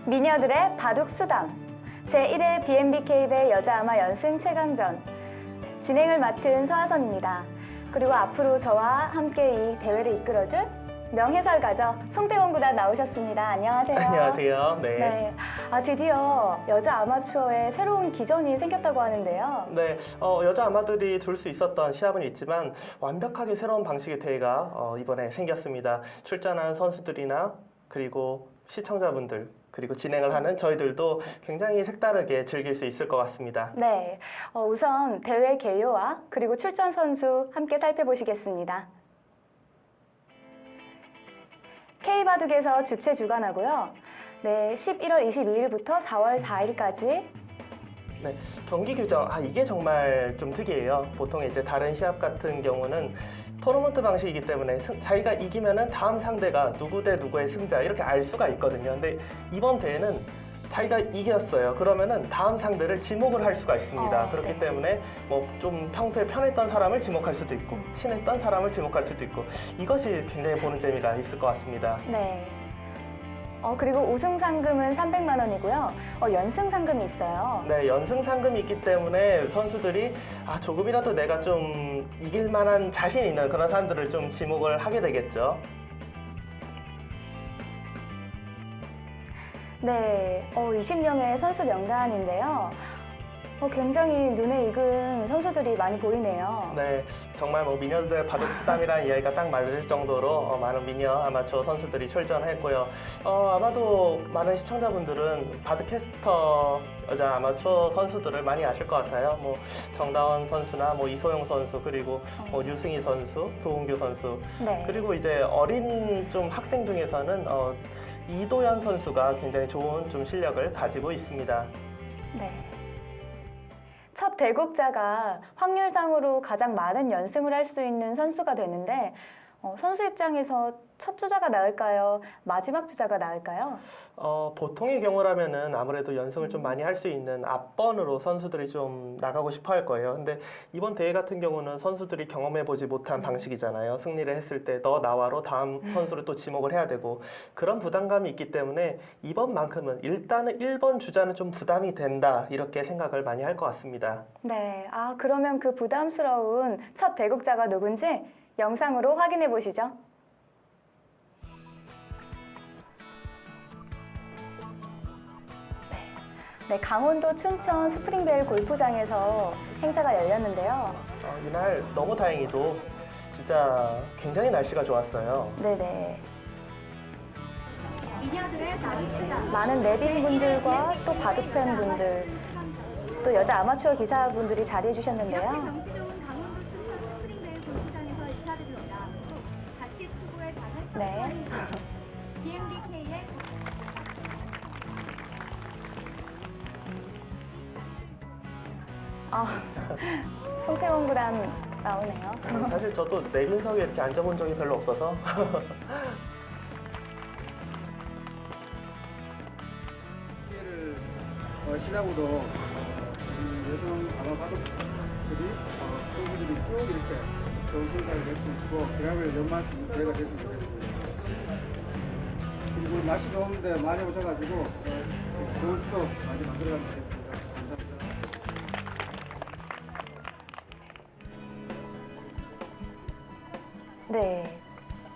미녀들의 바둑 수담 제1회 BNBK배 여자 아마 연승 최강전 진행을 맡은 서하선입니다. 그리고 앞으로 저와 함께 이 대회를 이끌어줄 명해설가죠. 송태곤 구단 나오셨습니다. 안녕하세요. 안녕하세요. 네. 드디어 여자 아마추어에 새로운 기전이 생겼다고 하는데요. 네, 여자 아마들이 둘 수 있었던 시합은 있지만 완벽하게 새로운 방식의 대회가 이번에 생겼습니다. 출전한 선수들이나 그리고 시청자분들 그리고 진행을 하는 저희들도 굉장히 색다르게 즐길 수 있을 것 같습니다. 네, 우선 대회 개요와 그리고 출전 선수 함께 살펴보시겠습니다. K바둑에서 주최 주관하고요. 네, 11월 22일부터 4월 4일까지 네, 경기 규정, 이게 정말 좀 특이해요. 보통 이제 다른 시합 같은 경우는 토너먼트 방식이기 때문에 자기가 이기면은 다음 상대가 누구 대 누구의 승자 이렇게 알 수가 있거든요. 근데 이번 대회는 자기가 이겼어요. 그러면은 다음 상대를 지목을 할 수가 있습니다. 그렇기 네. 때문에 뭐 좀 평소에 편했던 사람을 지목할 수도 있고 친했던 사람을 지목할 수도 있고 이것이 굉장히 보는 재미가 있을 것 같습니다. 네. 그리고 우승 상금은 300만 원이고요. 연승 상금이 있어요. 네, 연승 상금이 있기 때문에 선수들이 조금이라도 내가 좀 이길 만한 자신 있는 그런 사람들을 좀 지목을 하게 되겠죠. 네, 20명의 선수 명단인데요. 굉장히 눈에 익은 선수들이 많이 보이네요. 네, 정말 뭐 미녀들의 바둑 수담이라는 이야기가 딱 맞을 정도로 많은 미녀 아마추어 선수들이 출전했고요. 아마도 많은 시청자분들은 바둑캐스터 여자 아마추어 선수들을 많이 아실 것 같아요. 뭐 정다원 선수나 뭐 이소영 선수 그리고 유승희 선수, 도훈규 선수 네. 그리고 이제 어린 좀 학생 중에서는 이도현 선수가 굉장히 좋은 좀 실력을 가지고 있습니다. 네. 첫 대국자가 확률상으로 가장 많은 연승을 할 수 있는 선수가 되는데 선수 입장에서 첫 주자가 나을까요? 마지막 주자가 나을까요? 보통의 경우라면은 아무래도 연승을 좀 많이 할 수 있는 앞번으로 선수들이 좀 나가고 싶어 할 거예요. 근데 이번 대회 같은 경우는 선수들이 경험해보지 못한 방식이잖아요. 승리를 했을 때 너 나와로 다음 선수를 또 지목을 해야 되고 그런 부담감이 있기 때문에 이번만큼은 일단은 1번 주자는 좀 부담이 된다 이렇게 생각을 많이 할 것 같습니다. 네, 그러면 그 부담스러운 첫 대국자가 누군지 영상으로 확인해 보시죠. 네, 강원도 춘천 스프링벨 골프장에서 행사가 열렸는데요. 이날 너무 다행히도 진짜 굉장히 날씨가 좋았어요. 네네. 많은 네빈 분들과 또 바둑 팬 분들, 또 여자 아마추어 기사분들이 자리해 주셨는데요. 경치 좋은 강원도 춘천 스프링벨 골프장에서 인사드립니다. 같이 추구의 작은 네. BNBK의 송태곤 구단 나오네요. 사실 저도 내빈석에 이렇게 앉아본 적이 별로 없어서 기회를 시작으로 여성 아마 바둑들이 선수들이 쭉 이렇게 좋은 성과를 낼 수 있고 기량을 연마할 수 있는 기회가 됐으면 좋겠습니다. 그리고 날씨 좋은데 많이 오셔가지고 좋은 추억 많이 만들어가면 좋겠습니다. 감사합니다. 네.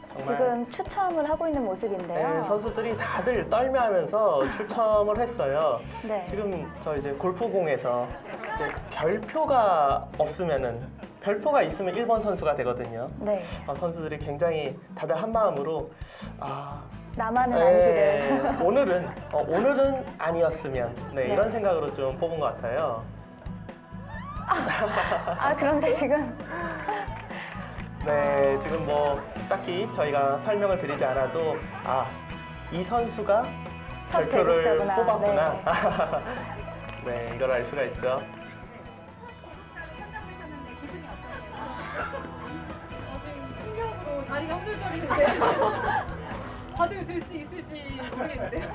정말 지금 추첨을 하고 있는 모습인데요. 네, 선수들이 다들 떨면서 출첨을 했어요. 네. 지금 저 이제 골프공에서 이제 별표가 없으면은 별표가 있으면 1번 선수가 되거든요. 네. 선수들이 굉장히 다들 한 마음으로 나만은 아니기를. 오늘은 아니었으면 네. 이런 생각으로 좀 뽑은 것 같아요. 그런데 지금 네, 지금 뭐 딱히 저희가 설명을 드리지 않아도 이 선수가 첫 별표를 대국자구나. 뽑았구나. 네, 이걸 알 수가 있죠. 선정되셨는데 기분이 어떠세요? 지금 충격으로 다리가 흔들거리는데 바둑을 들 수 있을지 모르겠는데요.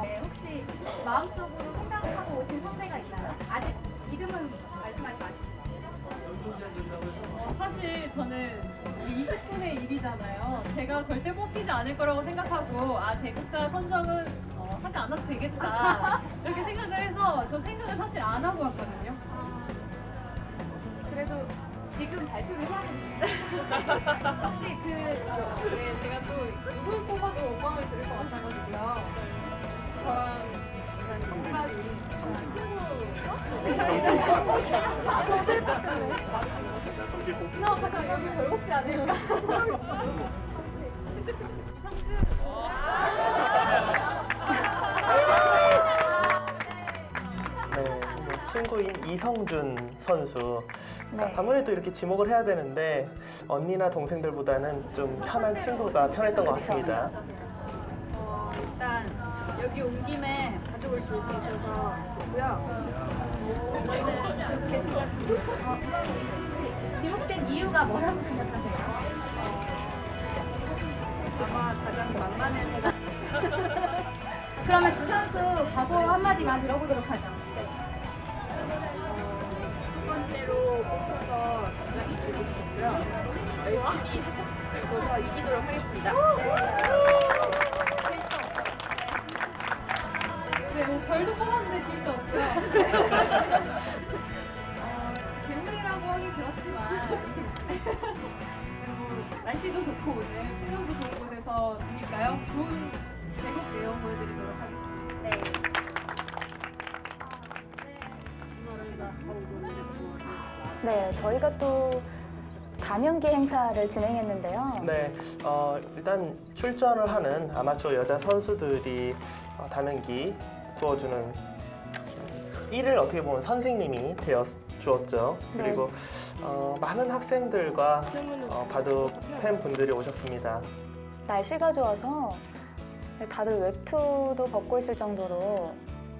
네. 혹시 마음속으로 생각하고 오신 상대가 있나요? 아직 이름은 말씀하지 마시고. 사실 저는 이게 20분의 1이잖아요. 제가 절대 뽑히지 않을 거라고 생각하고 대국자 선정은 하지 않아도 되겠다 이렇게 생각을 해서 저 생각을 사실 안 하고 왔거든요. 그래도 지금 발표를 해야겠네요. 혹시 제가 또 누굴 뽑아도 원망을 들을 것 같아가지고요. 저랑 일단 동갑인 친구 이상하다 여기 벌곡지 아닐까? 네, 뭐 친구인 이성준 선수. 네. 아무래도 이렇게 지목을 해야 되는데 언니나 동생들보다는 좀 편한 친구가 편했던 것 같습니다. 일단 여기 온 김에 가족을 볼 수 있어서 좋고요. 지목된 이유가 뭐라고 생각하세요? 아마 가장 만만해 제가 그러면 두 선수 각오 한마디만 들어보도록 하죠. 첫 번째로 뽑혀서 굉장히 기분이 좋고요. 열심히 해서 이기도록 하겠습니다. 네, 뭐 별도 뽑았는데 질 수 없고요. 재물이라고 하긴 그렇지만 날씨도 좋고 오늘 풍경도 좋은 곳에서 지니까요. 좋은 대국 내용 보여드리도록 하겠습니다. 네, 저희가 또 단연기 행사를 진행했는데요. 네, 일단 출전을 하는 아마추어 여자 선수들이 단연기 두어주는 일을 어떻게 보면 선생님이 되어 주었죠. 네. 그리고 많은 학생들과 바둑 팬분들이 오셨습니다. 날씨가 좋아서 다들 외투도 벗고 있을 정도로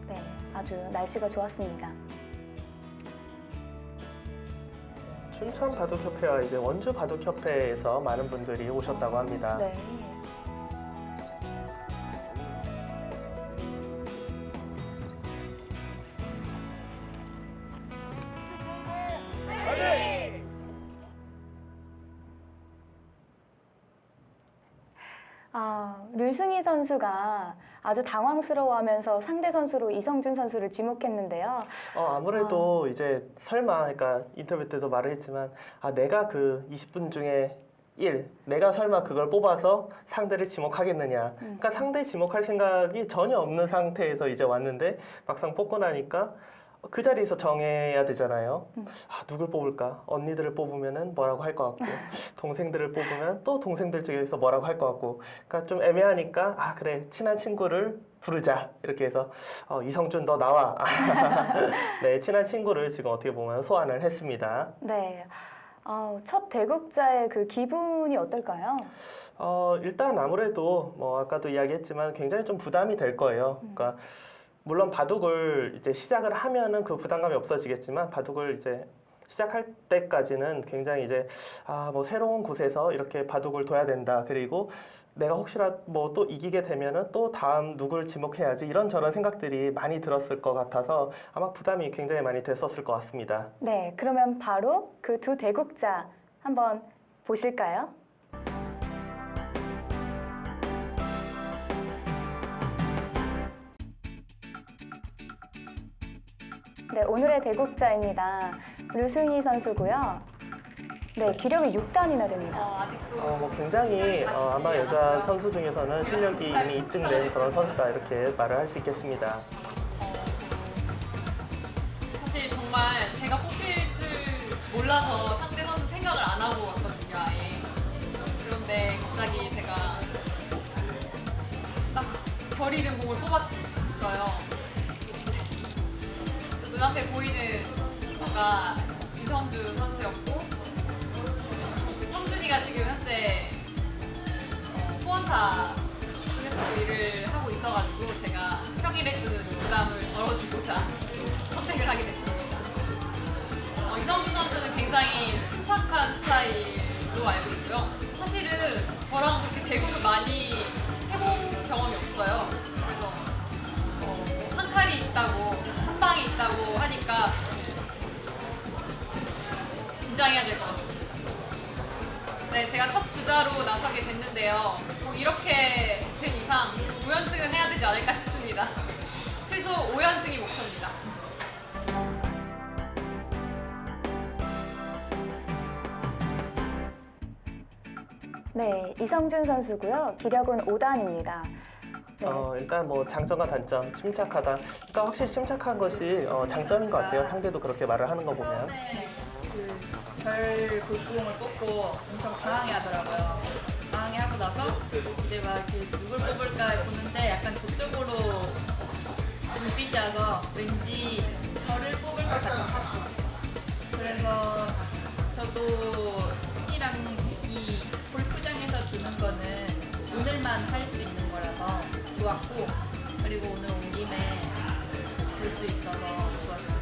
네, 아주 날씨가 좋았습니다. 춘천 바둑협회와 이제 원주 바둑협회에서 많은 분들이 오셨다고 합니다. 네. 류승희 선수가 아주 당황스러워하면서 상대 선수로 이성준 선수를 지목했는데요. 아무래도 이제 설마, 그러니까 인터뷰 때도 말을 했지만, 내가 그 20분 중에 내가 설마 그걸 뽑아서 상대를 지목하겠느냐. 그러니까 상대 지목할 생각이 전혀 없는 상태에서 이제 왔는데 막상 뽑고 나니까 그 자리에서 정해야 되잖아요. 누굴 뽑을까? 언니들을 뽑으면은 뭐라고 할 것 같고, 동생들을 뽑으면 또 동생들 중에서 뭐라고 할 것 같고, 그러니까 좀 애매하니까 그래, 친한 친구를 부르자 이렇게 해서 이성준 너 나와. 네, 친한 친구를 지금 어떻게 보면 소환을 했습니다. 네. 첫 대국자의 그 기분이 어떨까요? 일단 아무래도 뭐 아까도 이야기했지만 굉장히 좀 부담이 될 거예요. 그러니까 물론 바둑을 이제 시작을 하면은 그 부담감이 없어지겠지만 바둑을 이제 시작할 때까지는 굉장히 이제 뭐 새로운 곳에서 이렇게 바둑을 둬야 된다. 그리고 내가 혹시라도 뭐 또 이기게 되면은 또 다음 누굴 지목해야지 이런저런 생각들이 많이 들었을 것 같아서 아마 부담이 굉장히 많이 됐었을 것 같습니다. 네, 그러면 바로 그 두 대국자 한번 보실까요? 네, 오늘의 대국자입니다. 류승희 선수고요. 네, 기력이 6단이나 됩니다. 아직도 뭐 굉장히 아마 여자 선수 중에서는 실력이 이미 입증된 그런 선수다 이렇게 말을 할 수 있겠습니다. 사실 정말 제가 뽑힐 줄 몰라서 상대 선수 생각을 안 하고 왔거든요, 아예. 그런데 갑자기 제가 딱 결의는 공을 뽑았어요. 눈앞에 보이는 친구가 이성준 선수였고, 성준이가 지금 현재 후원사 쪽에서도 일을 하고 있어가지고 제가 평일에 주는 부담을 덜어주고자 선택을 하게 됐습니다. 이성준 선수는 굉장히 침착한 스타일로 알고 있고요. 사실은 저랑 그렇게 대국을 많이 해본 경험이 없어요. 그래서 한 칼이 있다고, 한 방이 있다고 하니까 긴장해야 될 것 같습니다. 네, 제가 첫 주자로 나서게 됐는데요. 뭐 이렇게 된 이상 5연승을 해야 되지 않을까 싶습니다. 최소 5연승이 목표입니다. 네, 이성준 선수고요. 기력은 5단입니다. 네. 일단 뭐 장점과 단점, 침착하다. 그러니까 확실히 침착한 것이 장점인 것 같아요. 상대도 그렇게 말을 하는 거 보면. 처음에 그별 골프공을 뽑고 엄청 당황해하더라고요. 당황해하고 나서 이제 막 이렇게 누굴 뽑을까 보는데 약간 저쪽으로 눈빛이 와서 왠지 저를 뽑을 것 같았어요. 그래서 저도 승이랑 이 골프장에서 주는 거는 오늘만 할 수 있는 거라서 좋았고, 그리고 오늘 온 김에 볼 수 있어서 좋았어요.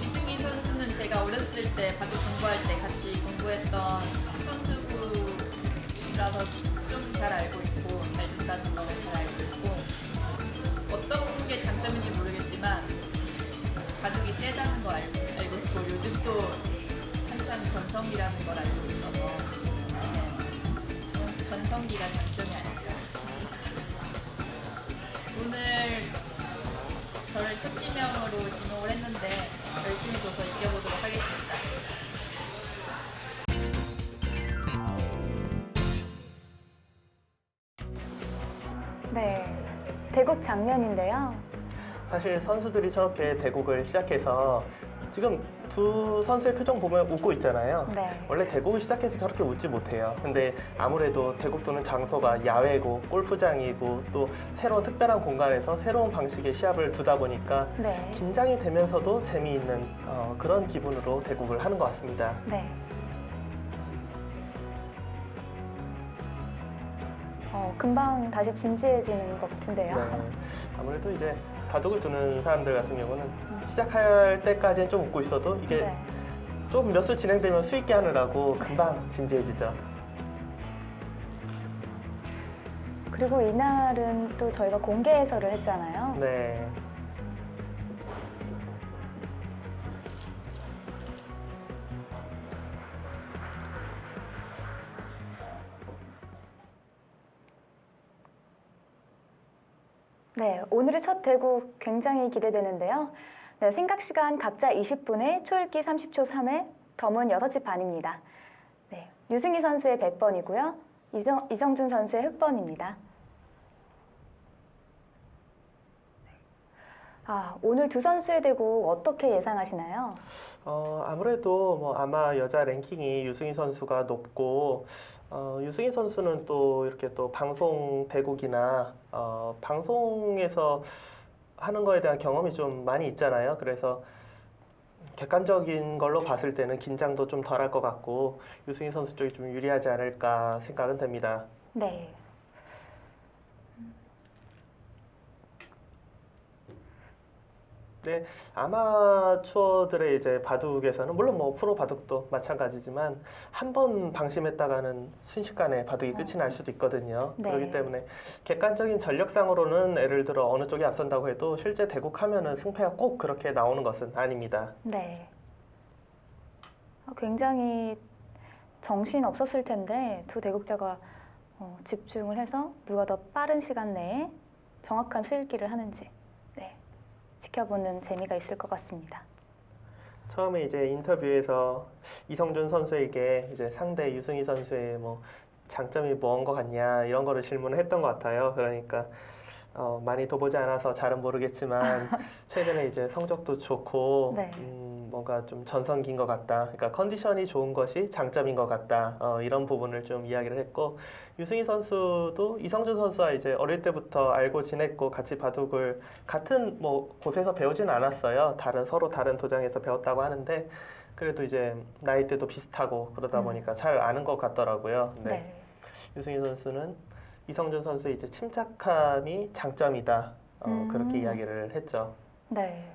유승민 선수는 제가 어렸을 때 바둑 공부할 때 같이 공부했던 선수라서 좀 잘 알고 있고 잘 둔다는 거를 잘 알고 있고, 어떤 게 장점인지 모르겠지만 바둑이 세다는 거 알고 있고 요즘 또 한참 전성기라는 걸 알고 있어서 전성기가 장점이 아닐까 싶습니다. 오늘 저를 첫 지명으로 지목을 했는데 열심히 둬서 이겨보도록 하겠습니다. 네, 대국 장면인데요. 사실 선수들이 저렇게 대국을 시작해서 지금 두 선수의 표정 보면 웃고 있잖아요. 네. 원래 대국을 시작해서 저렇게 웃지 못해요. 근데 아무래도 대국 두는 장소가 야외고 골프장이고 또 새로운 특별한 공간에서 새로운 방식의 시합을 두다 보니까 네. 긴장이 되면서도 재미있는 그런 기분으로 대국을 하는 것 같습니다. 네. 금방 다시 진지해지는 것 같은데요. 네. 아무래도 이제 바둑을 두는 사람들 같은 경우는 시작할 때까지는 좀 웃고 있어도 이게 네. 좀 몇 수 진행되면 수있게 하느라고 금방 진지해지죠. 그리고 이날은 또 저희가 공개 해설을 했잖아요. 네. 네, 오늘의 첫 대국 굉장히 기대되는데요. 네, 생각 시간 각자 20분에 초읽기 30초 3회, 덤은 6시 반입니다. 네, 유승희 선수의 100번이고요. 이성준 선수의 흑번입니다. 오늘 두 선수의 대국 어떻게 예상하시나요? 아무래도 뭐 아마 여자 랭킹이 유승희 선수가 높고 유승희 선수는 또 이렇게 또 방송 대국이나 방송에서 하는 거에 대한 경험이 좀 많이 있잖아요. 그래서 객관적인 걸로 봤을 때는 긴장도 좀 덜할 것 같고 유승희 선수 쪽이 좀 유리하지 않을까 생각은 됩니다. 네. 네, 아마추어들의 이제 바둑에서는 물론 뭐 프로 바둑도 마찬가지지만 한 번 방심했다가는 순식간에 바둑이 끝이 날 수도 있거든요. 네. 그렇기 때문에 객관적인 전력상으로는 예를 들어 어느 쪽이 앞선다고 해도 실제 대국하면은 승패가 꼭 그렇게 나오는 것은 아닙니다. 네. 굉장히 정신 없었을 텐데 두 대국자가 집중을 해서 누가 더 빠른 시간 내에 정확한 수읽기를 하는지 지켜보는 재미가 있을 것 같습니다. 처음에 이제 인터뷰에서 이성준 선수에게 이제 상대 유승희 선수의 뭐 장점이 뭔 것 같냐 이런 거를 질문을 했던 것 같아요. 그러니까 많이 둬보지 않아서 잘은 모르겠지만 최근에 이제 성적도 좋고 네. 뭔가 좀 전성기인 것 같다. 그러니까 컨디션이 좋은 것이 장점인 것 같다. 이런 부분을 좀 이야기를 했고 유승희 선수도 이성준 선수와 이제 어릴 때부터 알고 지냈고 같이 바둑을 같은 뭐 곳에서 배우지는 않았어요. 서로 다른 도장에서 배웠다고 하는데 그래도 이제 나이대도 비슷하고 그러다 보니까 잘 아는 것 같더라고요. 네. 네. 유승희 선수는 이성준 선수의 이제 침착함이 장점이다. 그렇게 이야기를 했죠. 네.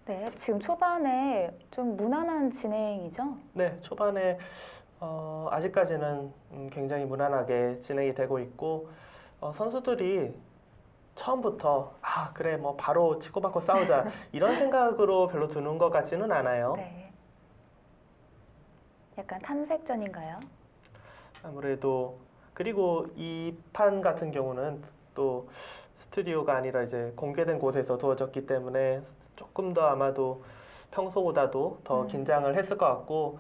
네, 지금 초반에 좀 무난한 진행이죠? 네, 초반에 아직까지는 굉장히 무난하게 진행이 되고 있고 선수들이 처음부터 그래 뭐 바로 치고받고 싸우자 이런 생각으로 별로 두는 것 같지는 않아요. 네. 약간 탐색전인가요? 아무래도 그리고 이 판 같은 경우는 또 스튜디오가 아니라 이제 공개된 곳에서 두어졌기 때문에 조금 더 아마도 평소보다도 더 긴장을 했을 것 같고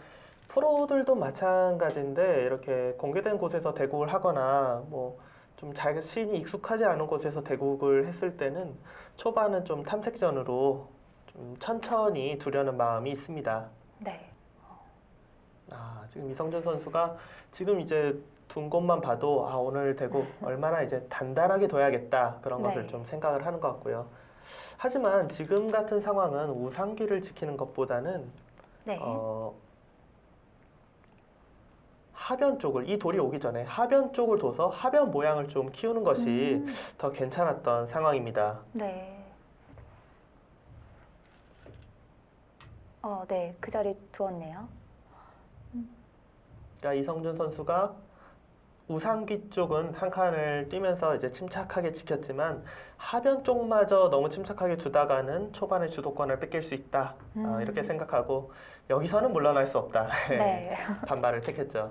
프로들도 마찬가지인데 이렇게 공개된 곳에서 대국을 하거나 뭐 좀 자신이 익숙하지 않은 곳에서 대국을 했을 때는 초반은 좀 탐색전으로 좀 천천히 두려는 마음이 있습니다. 네. 지금 이성준 선수가 지금 이제 둔 곳만 봐도 오늘 대국 얼마나 이제 단단하게 둬야겠다 그런 네. 것을 좀 생각을 하는 것 같고요. 하지만 지금 같은 상황은 우상기를 지키는 것보다는 네. 하변 쪽을 이 돌이 오기 전에 하변 쪽을 둬서 하변 모양을 좀 키우는 것이 더 괜찮았던 상황입니다. 네. 네. 그 자리 두었네요. 그러니까 이성준 선수가 우상기 쪽은 한 칸을 뛰면서 이제 침착하게 지켰지만 하변 쪽마저 너무 침착하게 두다가는 초반에 주도권을 뺏길 수 있다. 이렇게 생각하고 여기서는 물러날 수 없다. 네. 반발을 택했죠.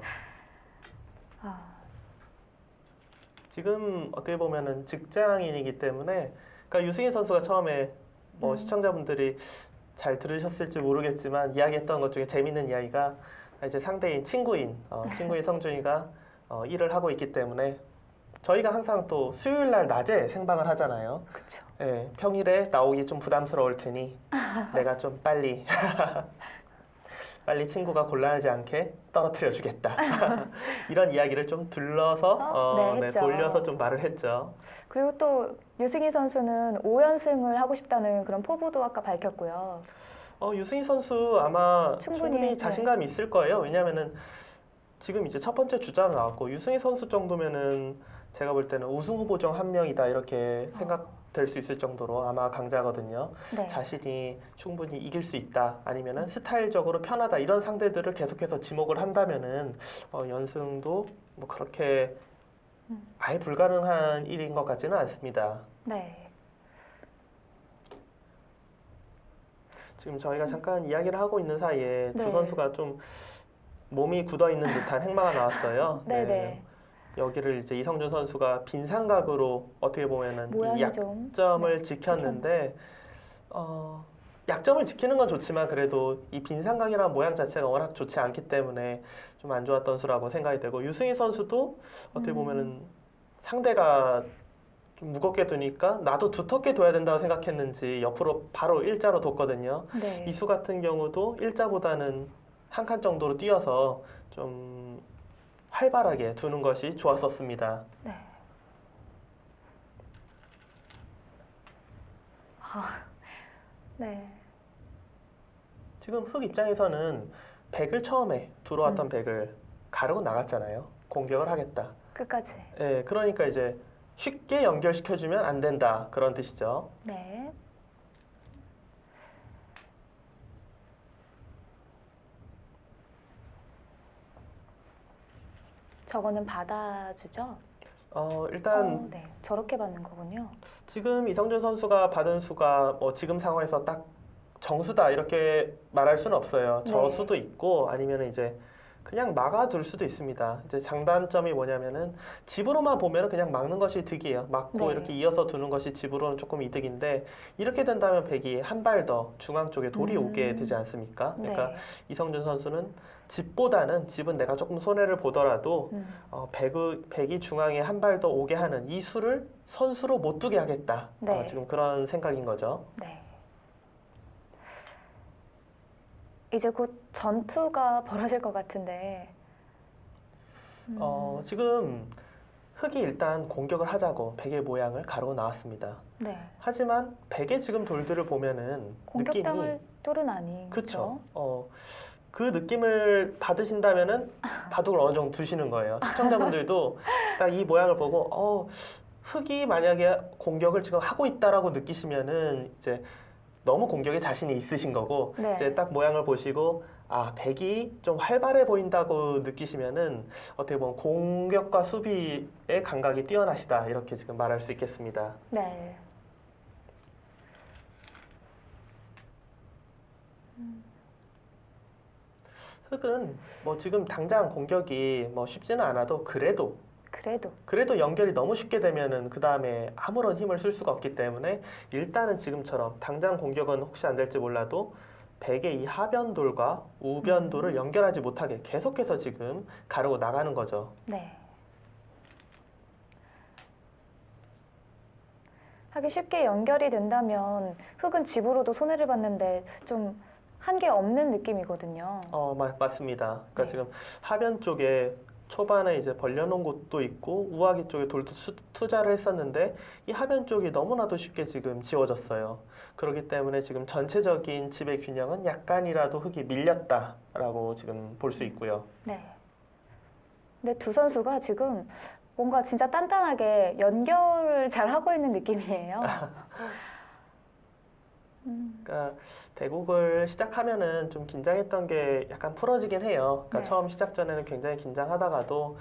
지금 어떻게 보면은 직장인이기 때문에 그러니까 유승희 선수가 처음에 뭐 시청자분들이 잘 들으셨을지 모르겠지만 이야기했던 것 중에 재밌는 이야기가 이제 상대인 친구인 성준이가 일을 하고 있기 때문에 저희가 항상 또 수요일 날 낮에 생방을 하잖아요. 그렇죠. 예, 평일에 나오기 좀 부담스러울 테니 내가 좀 빨리 친구가 곤란하지 않게 떨어뜨려 주겠다. 이런 이야기를 좀 둘러서 네, 했죠. 돌려서 좀 말을 했죠. 그리고 또 유승희 선수는 5연승을 하고 싶다는 그런 포부도 아까 밝혔고요. 유승희 선수 아마 충분히, 충분히 자신감이 있을 거예요. 왜냐하면은 지금 이제 첫 번째 주자로 나왔고 유승희 선수 정도면은 제가 볼 때는 우승 후보 중 한 명이다 이렇게 생각될 수 있을 정도로 아마 강자거든요. 네. 자신이 충분히 이길 수 있다 아니면은 스타일적으로 편하다 이런 상대들을 계속해서 지목을 한다면은 연승도 뭐 그렇게 아예 불가능한 일인 것 같지는 않습니다. 네. 지금 저희가 잠깐 이야기를 하고 있는 사이에 네. 두 선수가 좀 몸이 굳어 있는 듯한 행마가 나왔어요. 네네. 여기를 이제 이성준 선수가 빈삼각으로 어떻게 보면은 이 모양이 좀 약점을 지켰는데 약점을 지키는 건 좋지만 그래도 이 빈삼각이라는 모양 자체가 워낙 좋지 않기 때문에 좀 안 좋았던 수라고 생각이 되고 유승희 선수도 어떻게 보면은 상대가 좀 무겁게 두니까 나도 두텁게 둬야 된다고 생각했는지 옆으로 바로 일자로 뒀거든요. 네. 이수 같은 경우도 일자보다는 한 칸 정도로 뛰어서 좀 활발하게 두는 것이 좋았었습니다. 네. 네. 지금 흑 입장에서는 백을 처음에 들어왔던 백을 가르고 나갔잖아요. 공격을 하겠다. 끝까지. 예, 그러니까 이제 쉽게 연결시켜주면 안 된다 그런 뜻이죠. 네. 저거는 받아주죠? 일단 네. 저렇게 받는 거군요. 지금 이성준 선수가 받은 수가 뭐 지금 상황에서 딱 정수다 이렇게 말할 수는 없어요. 네. 저수도 있고 아니면 이제 그냥 막아둘 수도 있습니다. 이제 장단점이 뭐냐면은 집으로만 보면은 그냥 막는 것이 득이에요. 막고 네. 이렇게 이어서 두는 것이 집으로는 조금 이득인데 이렇게 된다면 백이 한 발 더 중앙 쪽에 돌이 오게 되지 않습니까? 그러니까 네. 이성준 선수는 집보다는 집은 내가 조금 손해를 보더라도 백이 중앙에 한 발 더 오게 하는 이 수를 선수로 못 두게 하겠다. 네. 지금 그런 생각인 거죠. 네. 이제 곧 전투가 벌어질 것 같은데. 지금 흑이 일단 공격을 하자고 백의 모양을 가르고 나왔습니다. 네. 하지만 백의 지금 돌들을 보면은 공격당할 느낌이 똘은 아니죠. 그쵸. 그 느낌을 받으신다면은 바둑을 어느 정도 두시는 거예요. 시청자분들도 딱 이 모양을 보고 흑이 만약에 공격을 지금 하고 있다라고 느끼시면은 이제 너무 공격에 자신이 있으신 거고 네. 이제 딱 모양을 보시고 백이 좀 활발해 보인다고 느끼시면은 어떻게 보면 공격과 수비의 감각이 뛰어나시다 이렇게 지금 말할 수 있겠습니다. 네. 흑은 뭐 지금 당장 공격이 뭐 쉽지는 않아도 그래도 연결이 너무 쉽게 되면은 그 다음에 아무런 힘을 쓸 수가 없기 때문에 일단은 지금처럼 당장 공격은 혹시 안 될지 몰라도 백의 이 하변돌과 우변돌을 연결하지 못하게 계속해서 지금 가르고 나가는 거죠. 네. 하기 쉽게 연결이 된다면 흑은 집으로도 손해를 봤는데 좀 한계 없는 느낌이거든요. 맞습니다. 그러니까 네. 지금 하변 쪽에 초반에 이제 벌려놓은 곳도 있고 우아기 쪽에 돌도 투자를 했었는데 이 하변 쪽이 너무나도 쉽게 지금 지워졌어요. 그렇기 때문에 지금 전체적인 집의 균형은 약간이라도 흑이 밀렸다라고 지금 볼 수 있고요. 네. 근데 두 선수가 지금 뭔가 진짜 단단하게 연결을 잘 하고 있는 느낌이에요. 그러니까 대국을 시작하면은 좀 긴장했던 게 약간 풀어지긴 해요. 그러니까 네. 처음 시작 전에는 굉장히 긴장하다가도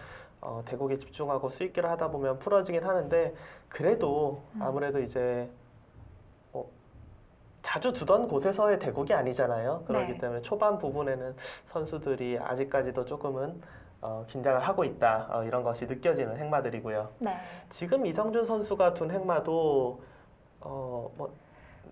대국에 집중하고 수익기를 하다 보면 풀어지긴 하는데 그래도 아무래도 이제 자주 두던 곳에서의 대국이 아니잖아요. 그렇기 네. 때문에 초반 부분에는 선수들이 아직까지도 조금은 긴장을 하고 있다 이런 것이 느껴지는 행마들이고요. 네. 지금 이성준 선수가 둔 행마도 뭐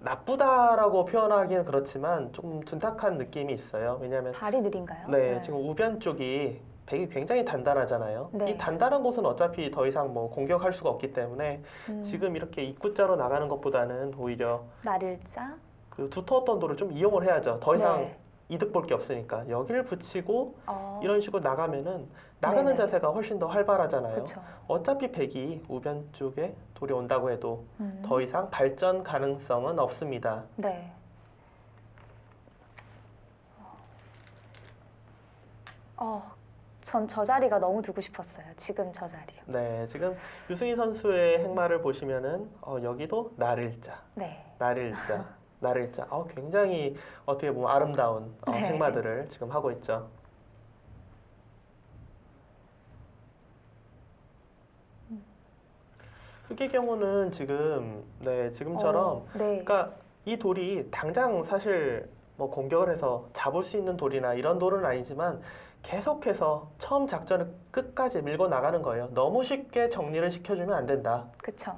나쁘다라고 표현하기는 그렇지만 좀 둔탁한 느낌이 있어요. 왜냐하면 발이 느린가요? 네, 지금 우변 쪽이 백이 굉장히 단단하잖아요. 네. 이 단단한 곳은 어차피 더 이상 뭐 공격할 수가 없기 때문에 지금 이렇게 입구자로 나가는 것보다는 오히려 날일자. 그 두터웠던 돌을 좀 이용을 해야죠. 더 이상 네. 이득 볼 게 없으니까 여기를 붙이고 어, 이런 식으로 나가면은 나가는 네네. 자세가 훨씬 더 활발하잖아요. 그렇죠. 어차피 백이 우변 쪽에 돌이 온다고 해도 음. 더 이상 발전 가능성은 없습니다. 네. 전 저 자리가 너무 두고 싶었어요. 지금 저 자리요. 네, 지금 유승희 선수의 행마를 보시면은 여기도 나를자, 네. 나를자, 나를자. 굉장히 어떻게 보면 아름다운 네. 행마들을 지금 하고 있죠. 흑의 경우는 지금 지금처럼 네. 그러니까 이 돌이 당장 사실 뭐 공격을 해서 잡을 수 있는 돌이나 이런 돌은 아니지만 계속해서 처음 작전을 끝까지 밀고 나가는 거예요. 너무 쉽게 정리를 시켜주면 안 된다. 그렇죠.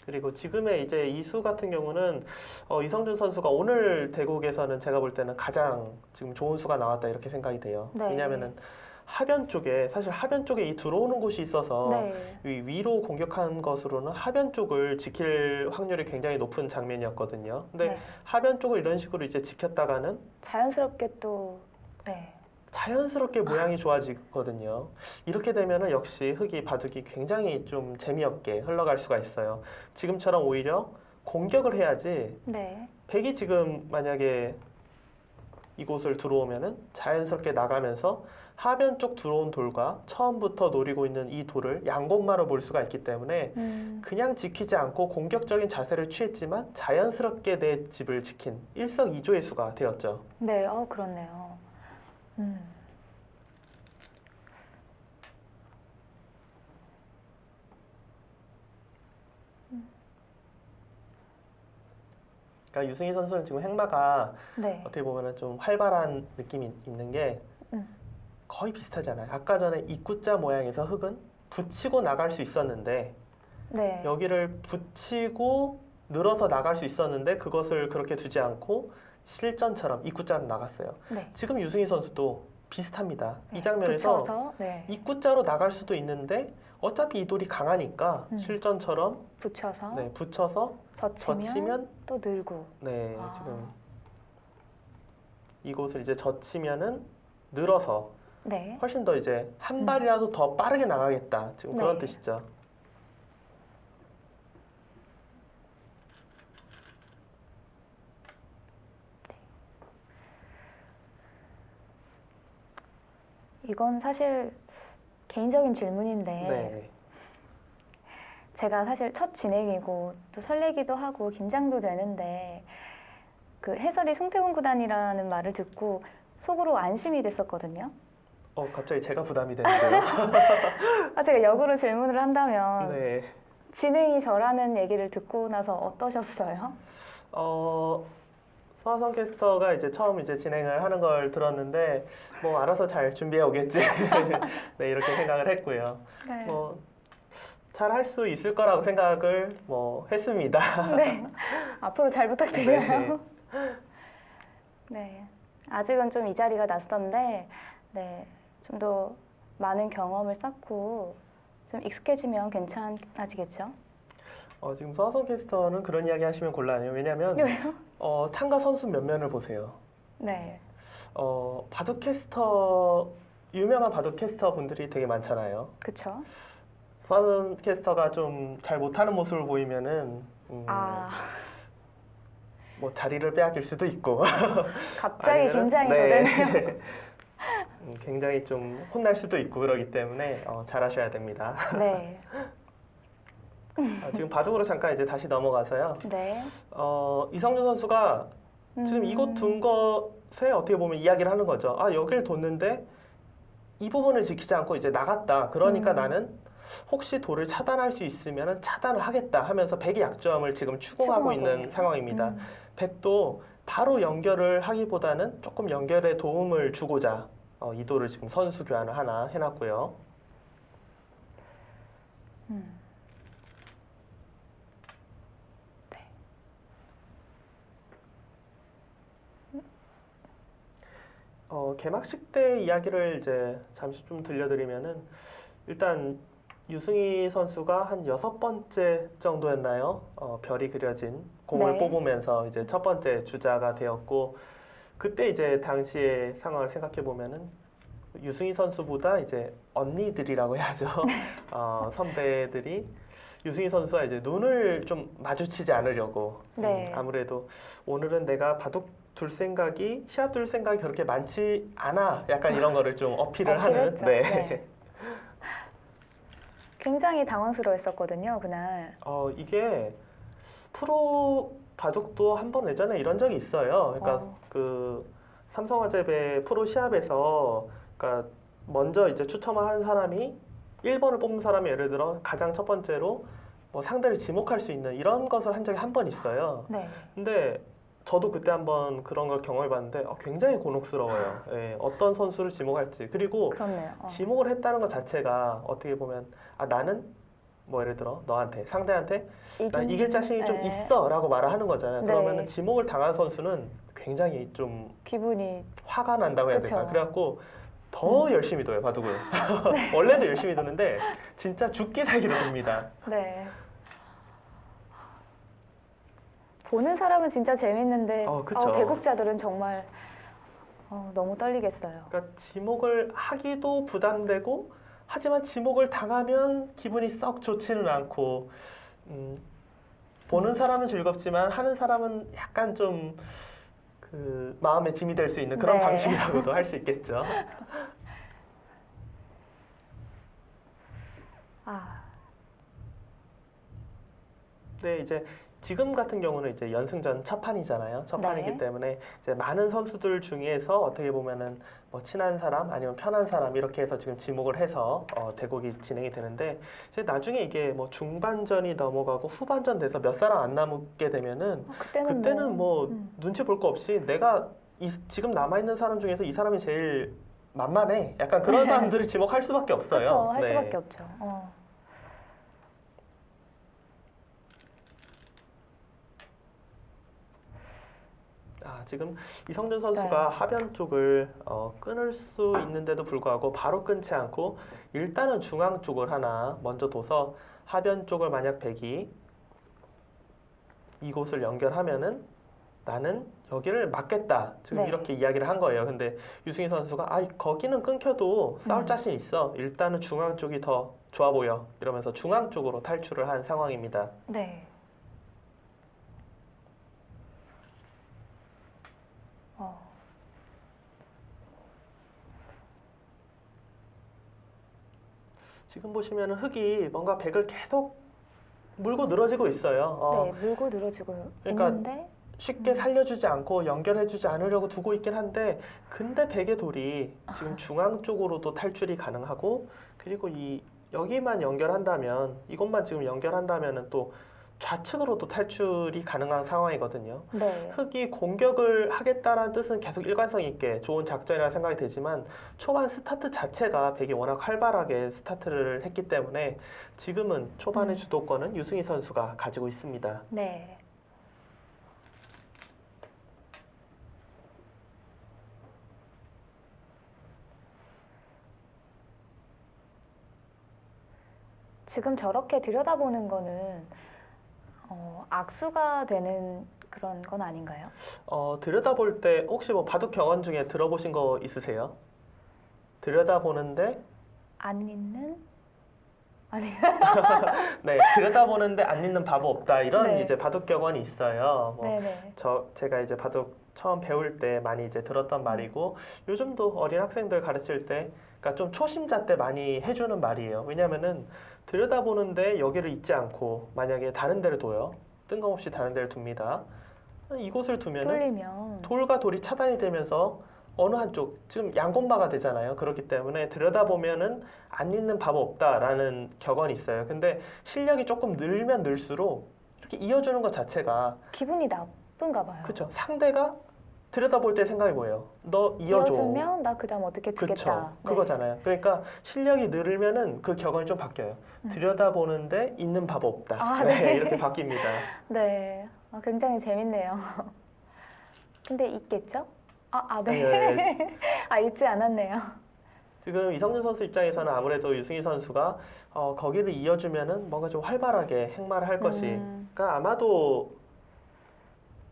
그리고 지금의 이제 이수 같은 경우는 이성준 선수가 오늘 대국에서는 제가 볼 때는 가장 지금 좋은 수가 나왔다 이렇게 생각이 돼요. 네. 왜냐하면은 하변 쪽에 사실 하변 쪽에 이 들어오는 곳이 있어서 네. 이 위로 공격한 것으로는 하변 쪽을 지킬 확률이 굉장히 높은 장면이었거든요. 근데 네. 하변 쪽을 이런 식으로 이제 지켰다가는 자연스럽게 또 네. 자연스럽게 모양이 좋아지거든요. 이렇게 되면은 역시 흑이 바둑이 굉장히 좀 재미없게 흘러갈 수가 있어요. 지금처럼 오히려 공격을 해야지 네. 백이 지금 만약에 이곳을 들어오면은 자연스럽게 나가면서 하변 쪽 들어온 돌과 처음부터 노리고 있는 이 돌을 양곳마로 볼 수가 있기 때문에 그냥 지키지 않고 공격적인 자세를 취했지만 자연스럽게 내 집을 지킨 일석이조의 수가 되었죠. 네. 그렇네요. 그러니까 유승희 선수는 지금 행마가 네. 어떻게 보면은 좀 활발한 느낌이 있는 게 거의 비슷하잖아요. 아까 전에 입구자 모양에서 흑은 붙이고 나갈 수 있었는데 네. 여기를 붙이고 늘어서 나갈 수 있었는데 그것을 그렇게 두지 않고 실전처럼 입구자로 나갔어요. 네. 지금 유승희 선수도 비슷합니다. 네. 이 장면에서 붙여서 네. 입구자로 나갈 수도 있는데 어차피 이 돌이 강하니까 실전처럼 붙여서 네, 붙여서 젖히면, 젖히면 또 늘고. 네, 아. 지금 이곳을 이제 젖히면은 늘어서 네. 훨씬 더 이제 한 발이라도 더 빠르게 나가겠다. 지금 그런 네. 뜻이죠. 이건 사실 개인적인 질문인데 네. 제가 사실 첫 진행이고 또 설레기도 하고 긴장도 되는데 그 해설이 송태곤 구단이라는 말을 듣고 속으로 안심이 됐었거든요. 갑자기 제가 부담이 되는데요. 제가 역으로 질문을 한다면 네. 진행이 저라는 얘기를 듣고 나서 어떠셨어요? 서하선 캐스터가 이제 처음 이제 진행을 하는 걸 들었는데 뭐 알아서 잘 준비해 오겠지. 네, 이렇게 생각을 했고요. 네. 뭐 잘 할 수 있을 거라고 생각을 뭐 했습니다. 네. 앞으로 잘 부탁드려요. 네. 네. 아직은 좀 이 자리가 낯선데, 네. 좀 더 많은 경험을 쌓고 좀 익숙해지면 괜찮아지겠죠? 지금 서하선 캐스터는 그런 이야기 하시면 곤란해요. 왜냐하면 왜요? 참가 선수 몇 면을 보세요. 네. 바둑 캐스터 유명한 바둑 캐스터 분들이 되게 많잖아요. 그쵸? 서하선 캐스터가 좀 잘 못하는 모습을 보이면은 뭐 자리를 빼앗길 수도 있고 갑자기 아니면은- 긴장이 더 네. 되네요. 굉장히 좀 혼날 수도 있고 그러기 때문에 잘하셔야 됩니다. 네. 지금 바둑으로 잠깐 이제 다시 넘어가서요. 네. 이성준 선수가 지금 이곳 둔 것에 어떻게 보면 이야기를 하는 거죠. 여길 뒀는데 이 부분을 지키지 않고 이제 나갔다. 그러니까 나는 혹시 돌을 차단할 수 있으면 차단을 하겠다 하면서 백의 약점을 지금 추궁하고 있는 상황입니다. 백도 바로 연결을 하기보다는 조금 연결에 도움을 주고자 이 돌을 지금 선수 교환을 하나 해놨고요. 개막식 때 이야기를 이제 잠시 좀 들려드리면은 일단 유승희 선수가 한 6번째 정도였나요? 별이 그려진 공을 네. 뽑으면서 이제 첫 번째 주자가 되었고 그때 이제 당시의 상황을 생각해 보면은 유승희 선수보다 이제 언니들이라고 해야죠. 선배들이 유승희 선수와 이제 눈을 좀 마주치지 않으려고 네. 아무래도 오늘은 내가 바둑 둘 생각이 시합 둘 생각이 그렇게 많지 않아 약간 이런 거를 좀 어필을 하는 어필했죠. 네. 굉장히 당황스러웠었거든요, 그날. 이게 프로 바둑도 한 번 예전에 이런 적이 있어요. 그러니까 그 삼성화재배 프로 시합에서 그러니까 먼저 이제 추첨을 한 사람이 1번을 뽑는 사람이 예를 들어 가장 첫 번째로 뭐 상대를 지목할 수 있는 이런 것을 한 적이 한 번 있어요. 네. 근데 저도 그때 한번 그런 걸 경험해봤는데 굉장히 곤혹스러워요. 예, 어떤 선수를 지목할지. 그리고 그렇네요. 지목을 했다는 것 자체가 어떻게 보면 나는 뭐 예를 들어 너한테 상대한테 나 이길 자신이 좀 네. 있어라고 말을 하는 거잖아요. 네. 그러면 지목을 당한 선수는 굉장히 좀 기분이 화가 난다고 해야 그쵸. 될까. 그래갖고 더 열심히 둬요 바둑을. 원래도 열심히 두는데 진짜 죽기 살기로 둡니다. 네. 보는 사람은 진짜 재밌는데 그쵸. 대국자들은 정말 너무 떨리겠어요. 그러니까 지목을 하기도 부담되고 하지만 지목을 당하면 기분이 썩 좋지는 않고 보는 사람은 즐겁지만 하는 사람은 약간 좀 그 마음에 짐이 될 수 있는 그런 네. 방식이라고도 할 수 있겠죠. 네, 이제 지금 같은 경우는 이제 연승전 첫 판이잖아요. 첫 네. 판이기 때문에 이제 많은 선수들 중에서 어떻게 보면은 뭐 친한 사람 아니면 편한 사람 이렇게 해서 지금 지목을 해서 대국이 진행이 되는데 이제 나중에 이게 뭐 중반전이 넘어가고 후반전 돼서 몇 사람 안 남게 되면은 그때는 뭐 눈치 볼 거 없이 내가 지금 남아 있는 사람 중에서 이 사람이 제일 만만해. 약간 그런 사람들을 지목할 수밖에 없어요. 그렇죠. 할 네. 수밖에 없죠. 지금 이성준 선수가 하변 쪽을 끊을 수 있는데도 불구하고 바로 끊지 않고 일단은 중앙 쪽을 하나 먼저 둬서 하변 쪽을 만약 백이 이곳을 연결하면은 나는 여기를 막겠다. 지금 네. 이렇게 이야기를 한 거예요. 근데 유승희 선수가 거기는 끊겨도 싸울 자신 있어. 일단은 중앙 쪽이 더 좋아 보여. 이러면서 중앙 쪽으로 탈출을 한 상황입니다. 네. 지금 보시면 흙이 뭔가 백을 계속 물고 늘어지고 있어요. 네, 물고 늘어지고 그러니까 있는데 쉽게 살려주지 않고 연결해주지 않으려고 두고 있긴 한데 근데 백의 돌이 지금 중앙 쪽으로도 탈출이 가능하고 그리고 여기만 연결한다면 이것만 지금 연결한다면은 또 좌측으로도 탈출이 가능한 상황이거든요. 네. 흑이 공격을 하겠다라는 뜻은 계속 일관성 있게 좋은 작전이라 생각이 되지만 초반 스타트 자체가 백이 워낙 활발하게 스타트를 했기 때문에 지금은 초반의 주도권은 유승희 선수가 가지고 있습니다. 네. 지금 저렇게 들여다보는 거는 악수가 되는 그런 건 아닌가요? 들여다볼 때 혹시 뭐 바둑 경원 중에 들어보신 거 있으세요? 들여다보는데 안 있는? 아니. 네, 들여다보는데 안 있는 바보 없다 이런 네. 이제 바둑 격언이 있어요. 뭐 네네. 제가 이제 바둑 처음 배울 때 많이 이제 들었던 말이고 요즘도 어린 학생들 가르칠 때 그러니까 좀 초심자 때 많이 해주는 말이에요. 왜냐면은 들여다보는데 여기를 잊지 않고 만약에 다른 데를 둬요. 뜬금없이 다른 데를 둡니다. 이곳을 두면은 뚫리면. 돌과 돌이 차단이 되면서 어느 한쪽 지금 양곤마가 되잖아요. 그렇기 때문에 들여다보면은 안 있는 바보 없다라는 격언이 있어요. 근데 실력이 조금 늘면 늘수록 이렇게 이어주는 것 자체가 기분이 나쁜가 봐요. 그렇죠. 상대가 들여다볼 때 생각이 뭐예요? 너 이어줘. 이어주면 나 그다음 어떻게 두겠다. 그렇죠. 네. 그거잖아요. 그러니까 실력이 늘면은 그 격언이 좀 바뀌어요. 들여다보는데 있는 바보 없다. 아, 네, 네. 이렇게 바뀝니다. 네. 굉장히 재밌네요. 근데 있겠죠? 네. 네. 잊지 않았네요. 지금 이성준 선수 입장에서는 아무래도 유승희 선수가 거기를 이어주면은 뭔가 좀 활발하게 행마를 할 것이니까 아마도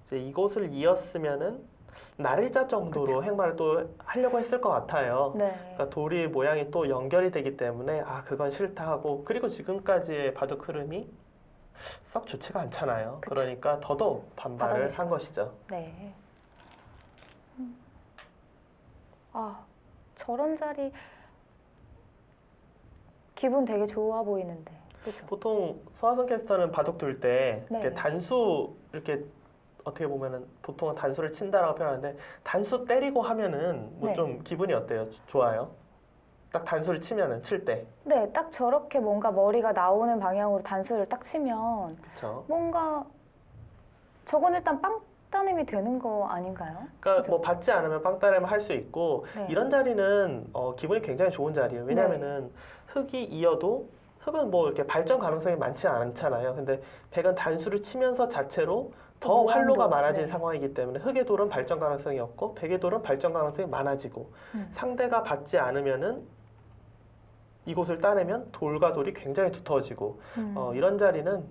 이제 이곳을 이었으면은 날일자 정도로 행마를 또 하려고 했을 것 같아요. 네. 그러니까 돌이 모양이 또 연결이 되기 때문에 그건 싫다 하고 그리고 지금까지의 바둑 흐름이 썩 좋지가 않잖아요. 그쵸. 그러니까 더더욱 반발을 받아주시고. 한 것이죠. 네. 저런 자리 기분 되게 좋아 보이는데. 그죠? 보통 서하선 캐스터는 바둑 둘 때 네. 이렇게 단수 이렇게 어떻게 보면은 보통은 단수를 친다라고 표현하는데 단수 때리고 하면은 뭐 네. 좀 기분이 어때요? 좋아요? 딱 단수를 치면은 칠 때, 네, 딱 저렇게 뭔가 머리가 나오는 방향으로 단수를 딱 치면 그렇죠? 뭔가 저건 일단 빵 따냄이 되는 거 아닌가요? 그러니까 그죠? 뭐 받지 않으면 빵따레만 할 수 있고 네. 이런 자리는 기분이 굉장히 좋은 자리예요. 왜냐면은 흑이 이어도 흑은 뭐 이렇게 발전 가능성이 많지 않잖아요. 근데 백은 단수를 치면서 자체로 더 모양도, 활로가 많아진 네. 상황이기 때문에 흑의 돌은 발전 가능성이 없고 백의 돌은 발전 가능성이 많아지고 상대가 받지 않으면은 이곳을 따내면 돌과 돌이 굉장히 두터워지고 이런 자리는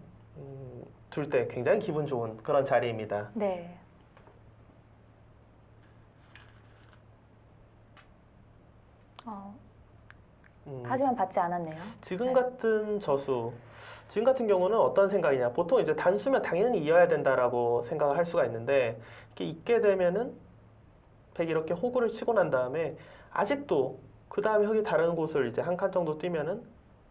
둘 때 굉장히 기분 좋은 그런 자리입니다. 네. 하지만 받지 않았네요. 지금 같은 저수, 지금 같은 경우는 어떤 생각이냐? 보통 이제 단수면 당연히 이어야 된다라고 생각을 할 수가 있는데 이렇게 있게 되면은 백이 이렇게 호구를 치고 난 다음에 아직도 그 다음에 흑이 다른 곳을 이제 한 칸 정도 뛰면은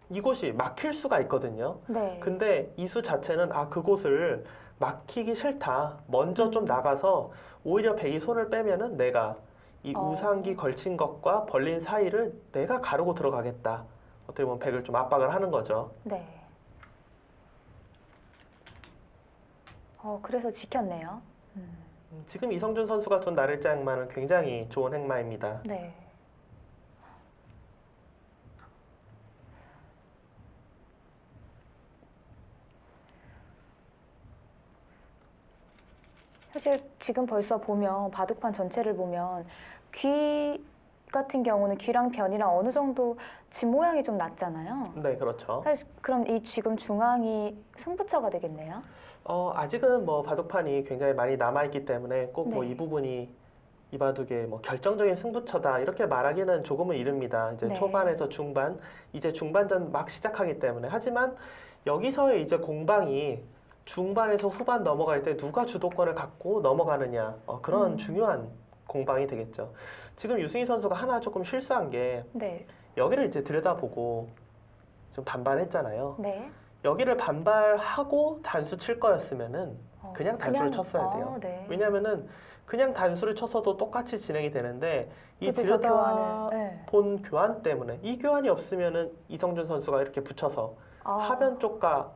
이곳이 막힐 수가 있거든요. 네. 근데 이 수 자체는 그곳을 막히기 싫다. 먼저 좀 나가서 오히려 백이 손을 빼면은 내가 이 우상기 걸친 것과 벌린 사이를 내가 가르고 들어가겠다. 어떻게 보면 백을 좀 압박을 하는 거죠. 네. 그래서 지켰네요. 지금 이성준 선수가 둔 나를자 행마는 굉장히 좋은 행마입니다. 네. 사실 지금 벌써 보면 바둑판 전체를 보면 귀 같은 경우는 귀랑 변이랑 어느 정도 집 모양이 좀 낮잖아요. 네, 그렇죠. 사실 그럼 이 지금 중앙이 승부처가 되겠네요. 아직은 뭐 바둑판이 굉장히 많이 남아있기 때문에 꼭 뭐 네. 이 부분이 이 바둑의 뭐 결정적인 승부처다 이렇게 말하기는 조금은 이릅니다. 이제 네. 초반에서 중반, 이제 중반전 막 시작하기 때문에 하지만 여기서의 이제 공방이 중반에서 후반 넘어갈 때 누가 주도권을 갖고 넘어가느냐 그런 중요한 공방이 되겠죠. 지금 유승희 선수가 하나 조금 실수한 게 네. 여기를 이제 들여다보고 좀 반발했잖아요. 네. 여기를 반발하고 단수 칠 거였으면은 그냥 단수를 쳤어야 돼요. 네. 왜냐하면은 그냥 단수를 쳤어도 똑같이 진행이 되는데 이 그쵸, 저 들여다본 교환을. 교환 때문에 이 교환이 없으면은 이성준 선수가 이렇게 붙여서 하변 쪽과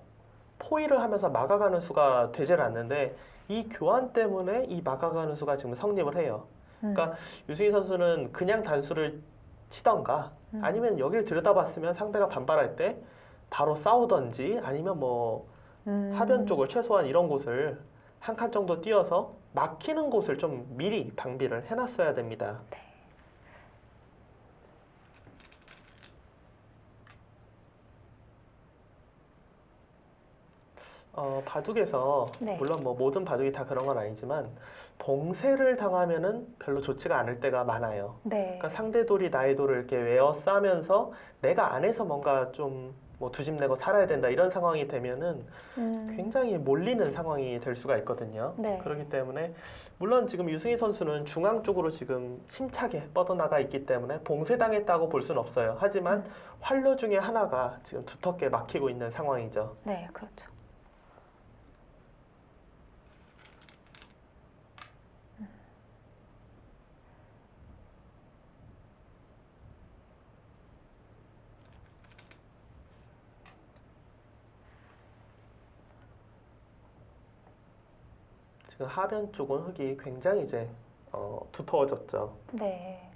포위를 하면서 막아가는 수가 되질 않는데 이 교환 때문에 이 막아가는 수가 지금 성립을 해요. 그러니까 유승희 선수는 그냥 단수를 치던가 아니면 여기를 들여다봤으면 상대가 반발할 때 바로 싸우던지 아니면 뭐 하변 쪽을 최소한 이런 곳을 한 칸 정도 띄어서 막히는 곳을 좀 미리 방비를 해놨어야 됩니다. 바둑에서 네. 물론 뭐 모든 바둑이 다 그런 건 아니지만 봉쇄를 당하면은 별로 좋지가 않을 때가 많아요. 네. 그러니까 상대 돌이 나의 돌을 이렇게 외워싸면서 내가 안에서 뭔가 좀 뭐 두 집 내고 살아야 된다 이런 상황이 되면은 굉장히 몰리는 상황이 될 수가 있거든요. 네. 그렇기 때문에 물론 지금 유승희 선수는 중앙 쪽으로 지금 힘차게 뻗어나가 있기 때문에 봉쇄당했다고 볼 수는 없어요. 하지만 활로 중에 하나가 지금 두텁게 막히고 있는 상황이죠. 네, 그렇죠. 지금 하변 쪽은 흙이 굉장히 이제 두터워졌죠. 네.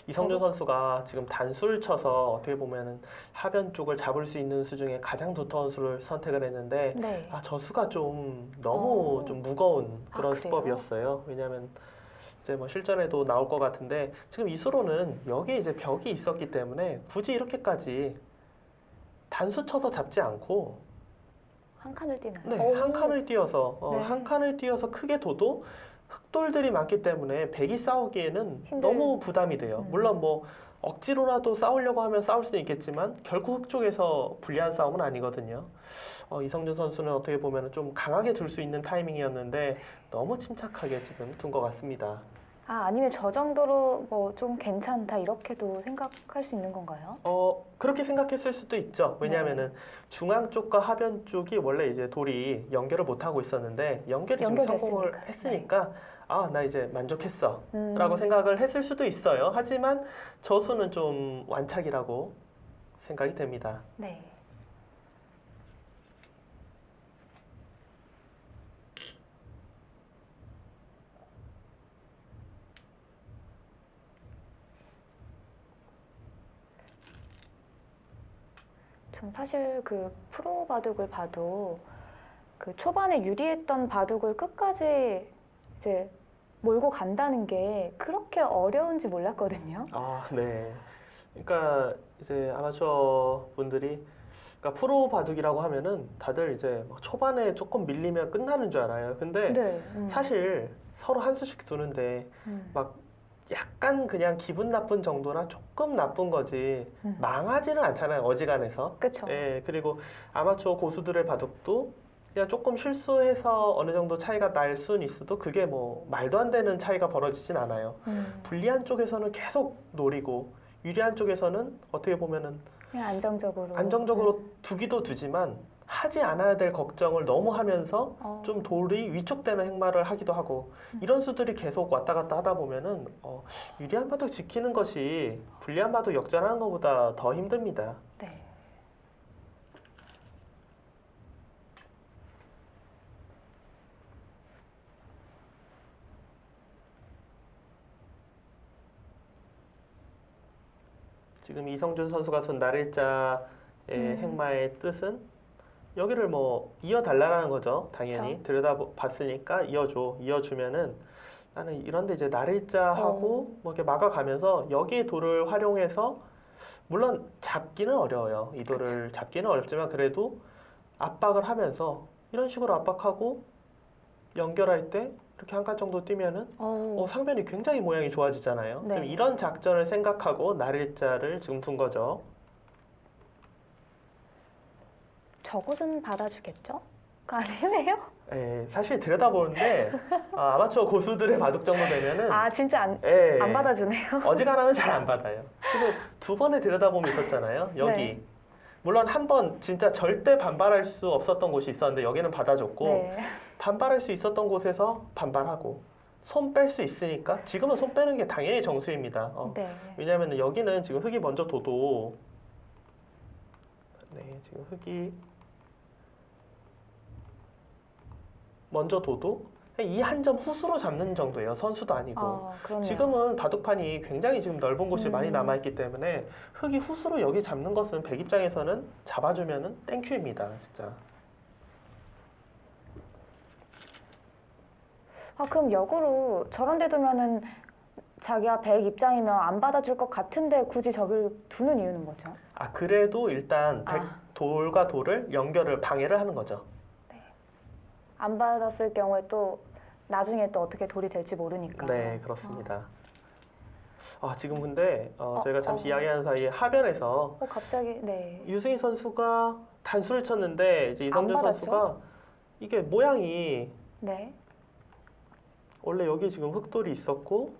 이성준 선수가 지금 단수를 쳐서 어떻게 보면은 하변 쪽을 잡을 수 있는 수 중에 가장 두터운 수를 선택을 했는데 네. 저 수가 좀 너무 좀 무거운 그런 그래요? 수법이었어요. 왜냐하면 이제 뭐 실전에도 나올 것 같은데 지금 이 수로는 여기에 이제 벽이 있었기 때문에 굳이 이렇게까지 단수 쳐서 잡지 않고 한 칸을 띄나요? 네, 한 칸을 띄어서 네. 한 칸을 띄어서 크게 둬도 흑돌들이 많기 때문에 백이 싸우기에는 너무 부담이 돼요. 물론 뭐 억지로라도 싸우려고 하면 싸울 수는 있겠지만 결국 흑 쪽에서 불리한 싸움은 아니거든요. 이성준 선수는 어떻게 보면 좀 강하게 둘 수 있는 타이밍이었는데 너무 침착하게 지금 둔 것 같습니다. 아니면 저 정도로 뭐 좀 괜찮다 이렇게도 생각할 수 있는 건가요? 그렇게 생각했을 수도 있죠. 왜냐하면은 중앙 쪽과 하변 쪽이 원래 이제 돌이 연결을 못 하고 있었는데 연결이 좀 성공을 연결됐으니까. 했으니까 나 이제 만족했어 라고 생각을 했을 수도 있어요. 하지만 저 수는 좀 완착이라고 생각이 됩니다. 네. 전 사실 그 프로 바둑을 봐도 그 초반에 유리했던 바둑을 끝까지 이제 몰고 간다는 게 그렇게 어려운지 몰랐거든요. 네. 그러니까 이제 아마추어 분들이 그러니까 프로 바둑이라고 하면은 다들 이제 막 초반에 조금 밀리면 끝나는 줄 알아요. 근데 네. 사실 서로 한 수씩 두는데 막 약간 그냥 기분 나쁜 정도나 조금 나쁜 거지 망하지는 않잖아요. 어지간해서. 그렇죠. 예, 그리고 아마추어 고수들의 바둑도 그냥 조금 실수해서 어느 정도 차이가 날 수는 있어도 그게 뭐 말도 안 되는 차이가 벌어지진 않아요. 불리한 쪽에서는 계속 노리고 유리한 쪽에서는 어떻게 보면은 그냥 안정적으로. 안정적으로 두기도 두지만 하지 않아야 될 걱정을 너무 하면서 좀 돌이 위축되는 행마를 하기도 하고 이런 수들이 계속 왔다 갔다 하다 보면은 유리한 바둑 지키는 것이 불리한 바둑 역전하는 것보다 더 힘듭니다. 네. 지금 이성준 선수가 둔 날일자의 행마의 뜻은 여기를 뭐 이어달라는 거죠. 당연히 그쵸. 들여다봤으니까 이어주면은 나는 이런데 이제 날일자하고 뭐 이렇게 막아가면서 여기 돌을 활용해서 물론 잡기는 어려워요. 이 돌을 잡기는 어렵지만 그래도 압박을 하면서 이런 식으로 압박하고 연결할 때 이렇게 한 칸 정도 뛰면은 상변이 굉장히 모양이 좋아지잖아요. 네. 지금 이런 작전을 생각하고 날일자를 지금 둔 거죠. 저곳은 받아주겠죠? 그거 아니네요? 예, 사실 들여다보는데 아마추어 고수들의 바둑 정도 되면은 진짜 안 예, 받아주네요. 어지간하면 잘 안 받아요. 지금 두 번의 들여다봄이 있었잖아요. 여기. 네. 물론 한 번 진짜 절대 반발할 수 없었던 곳이 있었는데 여기는 받아줬고 네. 반발할 수 있었던 곳에서 반발하고 손 뺄 수 있으니까 지금은 손 빼는 게 당연히 정수입니다. 네. 왜냐하면 여기는 지금 흙이 먼저 둬도 네, 지금 흙이 먼저 둬도 이 한 점 후수로 잡는 정도예요. 선수도 아니고. 그렇네요. 지금은 바둑판이 굉장히 지금 넓은 곳이 많이 남아있기 때문에 흙이 후수로 여기 잡는 것은 백 입장에서는 잡아주면은 땡큐입니다. 진짜. 그럼 역으로 저런 데 두면은 자기가 백 입장이면 안 받아줄 것 같은데 굳이 저길 두는 이유는 뭐죠? 그래도 일단 돌과 돌을 연결을 방해를 하는 거죠. 안 받았을 경우에 또 나중에 또 어떻게 돌이 될지 모르니까. 네, 그렇습니다. 지금 근데 저희가 잠시 이야기하는 사이에 하변에서 갑자기 네. 유승희 선수가 단수를 쳤는데 이제 이성준 안 받았죠? 선수가 이게 모양이 네. 원래 여기 지금 흑돌이 있었고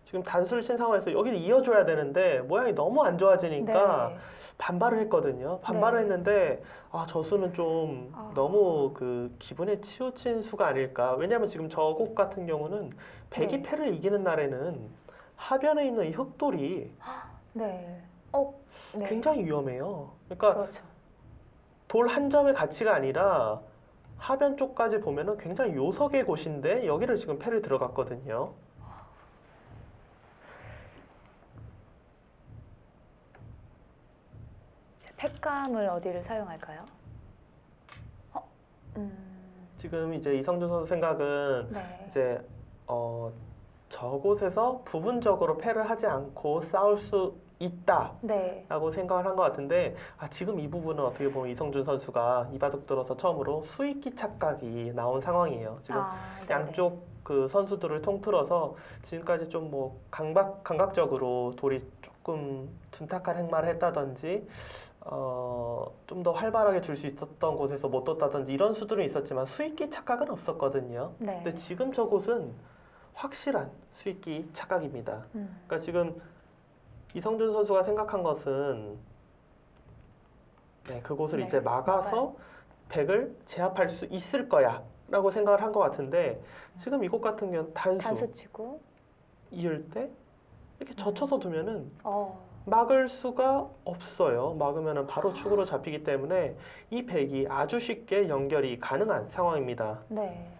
지금 단수를 친 상황에서 여기를 이어줘야 되는데 모양이 너무 안 좋아지니까 네. 반발을 했거든요. 반발을 네. 했는데 저 수는 좀 너무 그 기분에 치우친 수가 아닐까. 왜냐하면 지금 저곳 같은 경우는 백이 네. 패를 이기는 날에는 하변에 있는 이 흑돌이 네. 네. 굉장히 위험해요. 그러니까 그렇죠. 돌 한 점의 가치가 아니라 하변 쪽까지 보면은 굉장히 요석의 곳인데 여기를 지금 패를 들어갔거든요. 팩감을 어디를 사용할까요? 지금 이제 이성준 선수 생각은 네. 이제 저곳에서 부분적으로 패를 하지 않고 싸울 수 있다라고 네. 생각을 한 것 같은데 지금 이 부분은 어떻게 보면 이성준 선수가 이 바둑 들어서 처음으로 수익기 착각이 나온 상황이에요. 지금 네네. 양쪽 그 선수들을 통틀어서 지금까지 좀 뭐 감각적으로 돌이 조금 둔탁한 행마를 했다든지 좀 더 활발하게 줄 수 있었던 곳에서 못 뒀다든지 이런 수들은 있었지만 수익기 착각은 없었거든요. 네. 근데 지금 저곳은 확실한 수익기 착각입니다. 그러니까 지금 이성준 선수가 생각한 것은 그곳을 네, 이제 막아서 백을 제압할 수 있을 거야 라고 생각을 한 것 같은데 지금 이곳 같은 경우는 단수 치고 이을 때 이렇게 젖혀서 두면은 막을 수가 없어요. 막으면은 바로 축으로 잡히기 때문에 이 백이 아주 쉽게 연결이 가능한 상황입니다. 네.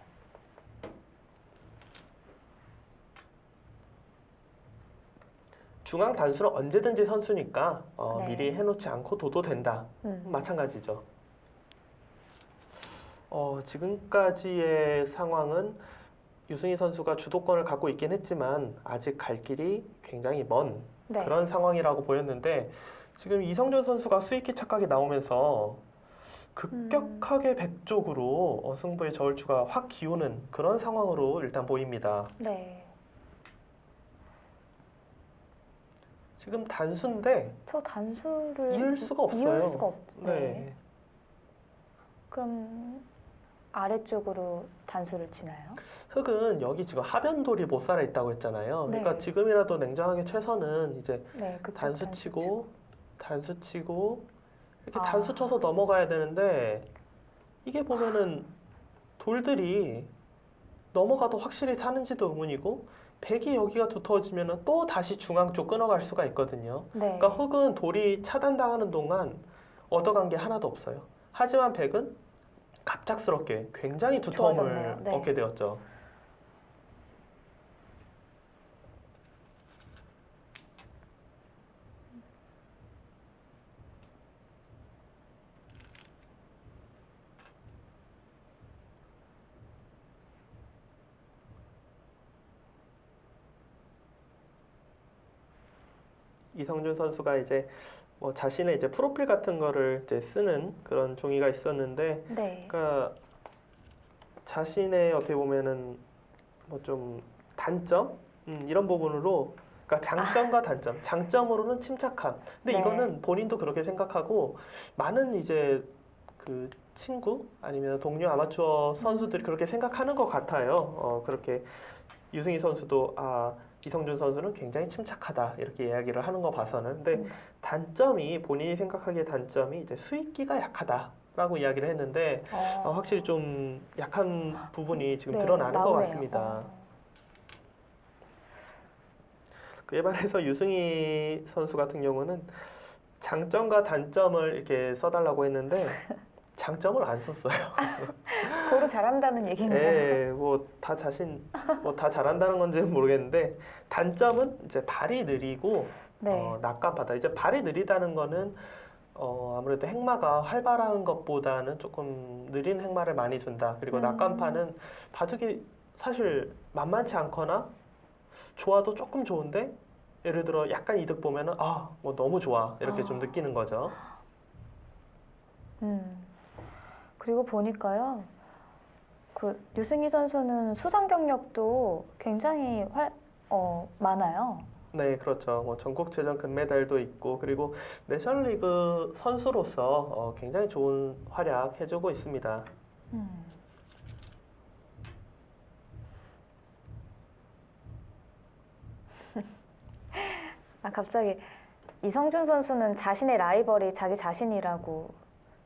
중앙 단수는 언제든지 선수니까 네. 미리 해놓지 않고 둬도 된다. 마찬가지죠. 지금까지의 상황은 유승희 선수가 주도권을 갖고 있긴 했지만 아직 갈 길이 굉장히 먼 네. 그런 상황이라고 보였는데 지금 이성준 선수가 수익기 착각이 나오면서 급격하게 백 쪽으로 승부의 저울추가 확 기우는 그런 상황으로 일단 보입니다. 네. 지금 단수인데 저 단수를 이을 수가 없어요. 이을 수가 네. 네. 그럼 아래쪽으로 단수를 치나요? 흙은 여기 지금 하변돌이 못 살아 있다고 했잖아요. 네. 그러니까 지금이라도 냉정하게 최선은 이제 네, 그쪽 단수 치고 단수 치고 이렇게 아. 단수 쳐서 넘어가야 되는데 이게 보면은 돌들이 넘어가도 확실히 사는지도 의문이고 백이 여기가 두터워지면은 또 다시 중앙 쪽 끊어갈 수가 있거든요. 네. 그러니까 흙은 돌이 차단당하는 동안 얻어간 게 하나도 없어요. 하지만 백은 갑작스럽게 굉장히 두터움을 좋아졌네요. 네. 얻게 되었죠. 이성준 선수가 이제 뭐 자신의 이제 프로필 같은 거를 이제 쓰는 그런 종이가 있었는데, 네. 그러니까 자신의 어떻게 보면은 뭐 좀 단점 이런 부분으로, 그러니까 장점과 단점, 장점으로는 침착함. 근데 네. 이거는 본인도 그렇게 생각하고 많은 이제 그 친구 아니면 동료 아마추어 선수들이 그렇게 생각하는 것 같아요. 그렇게 유승희 선수도 이성준 선수는 굉장히 침착하다 이렇게 이야기를 하는 거 봐서는. 근데 단점이 본인이 생각하기에 단점이 이제 수익기가 약하다라고 이야기를 했는데 확실히 좀 약한 부분이 지금 네, 드러나는 것 나오네요. 같습니다. 그에 반해서 유승희 선수 같은 경우는 장점과 단점을 이렇게 써달라고 했는데 장점을 안 썼어요. 고루 잘한다는 얘기인가요? 예, 뭐 다 잘한다는 건지는 모르겠는데 단점은 이제 발이 느리고 네. 낙관바다. 이제 발이 느리다는 거는 아무래도 행마가 활발한 것보다는 조금 느린 행마를 많이 준다. 그리고 낙관파는 바둑이 사실 만만치 않거나 좋아도 조금 좋은데 예를 들어 약간 이득 보면은 뭐 너무 좋아 이렇게 좀 느끼는 거죠. 그리고 보니까요, 그 유승희 선수는 수상 경력도 굉장히 많아요. 네, 그렇죠. 뭐 전국체전 금메달도 있고 그리고 내셔널리그 선수로서 굉장히 좋은 활약 해주고 있습니다. 갑자기 이성준 선수는 자신의 라이벌이 자기 자신이라고.